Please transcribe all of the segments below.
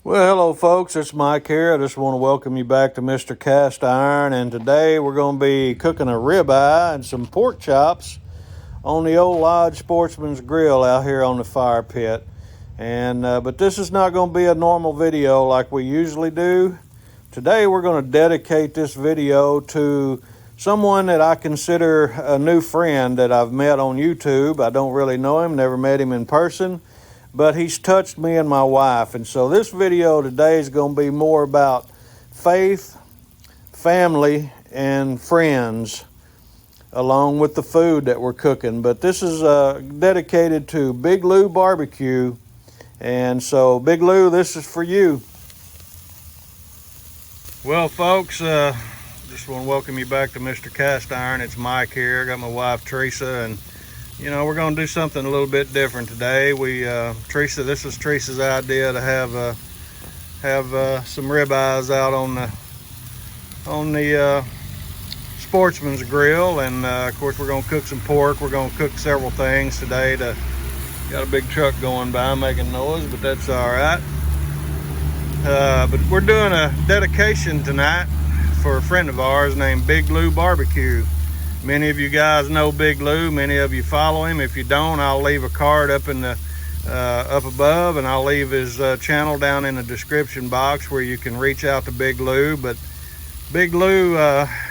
Well, hello folks, it's Mike here. I just want to welcome you back to Mr. Cast Iron, and today we're going to be cooking a ribeye and some pork chops on the old Lodge Sportsman's Grill out here on the fire pit. But this is not going to be a normal video like we usually do. Today we're going to dedicate this video to someone that I consider a new friend that I've met on YouTube. I don't really know him, never met him in person, but he's touched me and my wife. And so this video today is going to be more about faith, family, and friends, along with the food that we're cooking. But this is dedicated to Big Lou Barbecue. And so, Big Lou, this is for you. Well, folks, just want to welcome you back to Mr. Cast Iron. It's Mike here. I got my wife, Teresa, and you know, we're going to do something a little bit different today. This was Teresa's idea to have some ribeyes out on the Sportsman's Grill, and of course we're going to cook some pork. We're going to cook several things today. Got a big truck going by making noise, but that's all right. But we're doing a dedication tonight for a friend of ours named Big Lou Barbecue. Many of you guys know Big Lou. Many of you follow him. If you don't, I'll leave a card up above, and I'll leave his channel down in the description box where you can reach out to Big Lou. But Big Lou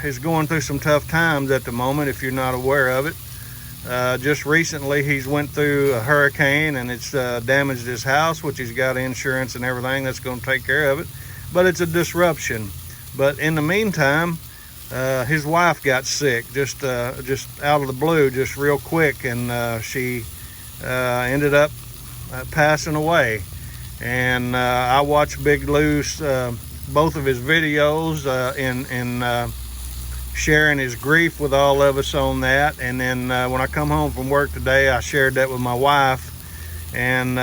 is going through some tough times at the moment, if you're not aware of it. Just recently, he's went through a hurricane, and it's damaged his house, which he's got insurance and everything that's going to take care of it. But it's a disruption. But in the meantime, his wife got sick just out of the blue, just real quick, and she ended up passing away. And I watched Big Lou's both of his videos in sharing his grief with all of us on that. And then when I come home from work today, I shared that with my wife, and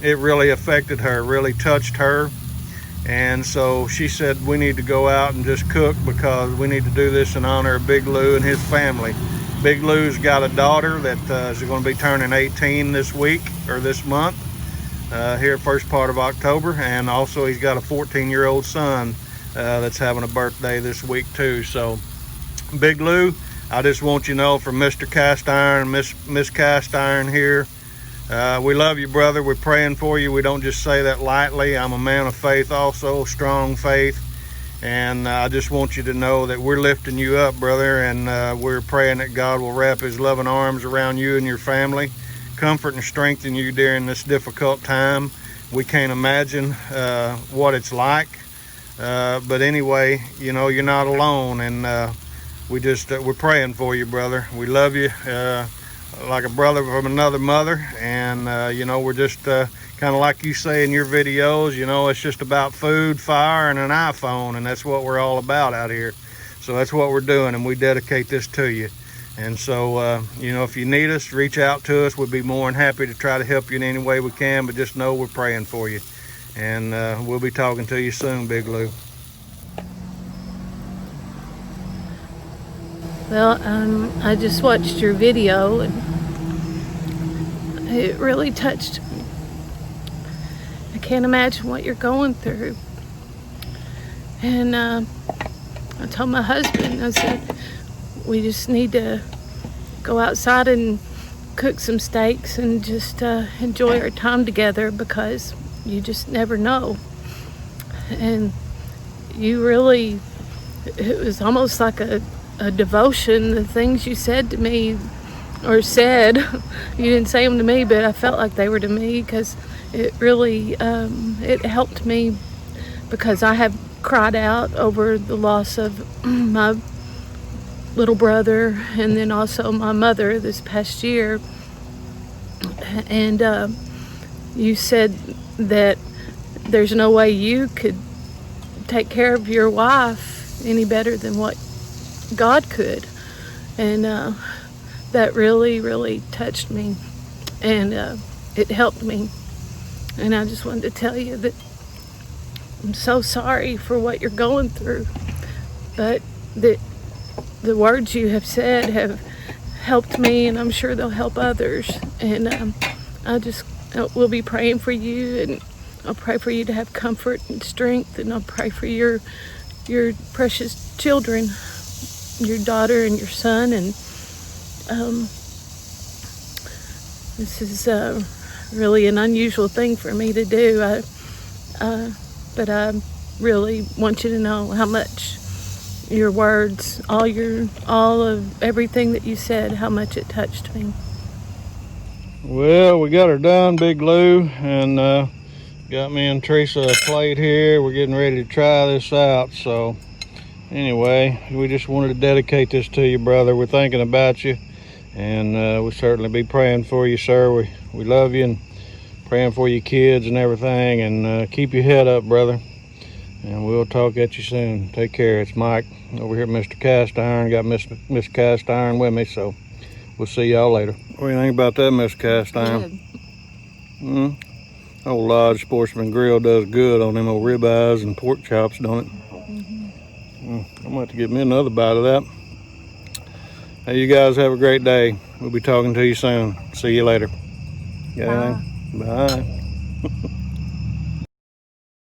it really affected her, really touched her. And so she said we need to go out and just cook, because we need to do this in honor of Big Lou and his family. Big Lou's got a daughter that is going to be turning 18 this week, or this month, here first part of October. And also he's got a 14-year-old son that's having a birthday this week too. So Big Lou, I just want you to know, from Mr. Cast Iron, Miss Cast Iron here, we love you, brother. We're praying for you. We don't just say that lightly. I'm a man of faith also, strong faith. And I just want you to know that we're lifting you up, brother. And we're praying that God will wrap his loving arms around you and your family, comfort and strengthen you during this difficult time. We can't imagine what it's like. But anyway, you know, you're not alone. And we're praying for you, brother. We love you. Like a brother from another mother. And you know, we're just kind of like you say in your videos, you know, it's just about food, fire, and an iPhone, and that's what we're all about out here. So that's what we're doing, and we dedicate this to you. And so you know, if you need us, reach out to us. We'd be more than happy to try to help you in any way we can, but just know we're praying for you. And we'll be talking to you soon, Big Lou. Well, I just watched your video, and it really touched me. I can't imagine what you're going through. And I told my husband, I said, we just need to go outside and cook some steaks and just enjoy our time together, because you just never know. And you really, it was almost like a devotion. The things you said to me, or said, you didn't say them to me, but I felt like they were to me, because it really it helped me, because I have cried out over the loss of my little brother, and then also my mother this past year. And you said that there's no way you could take care of your wife any better than what God could. And that really, really touched me, and it helped me. And I just wanted to tell you that I'm so sorry for what you're going through, but the words you have said have helped me, and I'm sure they'll help others. And I just we'll be praying for you, and I'll pray for you to have comfort and strength, and I'll pray for your precious children, your daughter and your son. And this is really an unusual thing for me to do. But I really want you to know how much your words, all of everything that you said, how much it touched me. Well, we got her done, Big Lou, and got me and Teresa a plate here. We're getting ready to try this out. So anyway, we just wanted to dedicate this to you, brother. We're thinking about you, and we'll certainly be praying for you, sir. We love you and praying for your kids and everything, and keep your head up, brother. And we'll talk at you soon. Take care. It's Mike over here at Mr. Cast Iron. Got Miss Cast Iron with me, so we'll see y'all later. What do you think about that, Miss Cast Iron? Good. Old Lodge Sportsman Grill does good on them old ribeyes and pork chops, don't it? I'm gonna have to get me another bite of that. Hey, you guys have a great day. We'll be talking to you soon. See you later. Bye. Bye.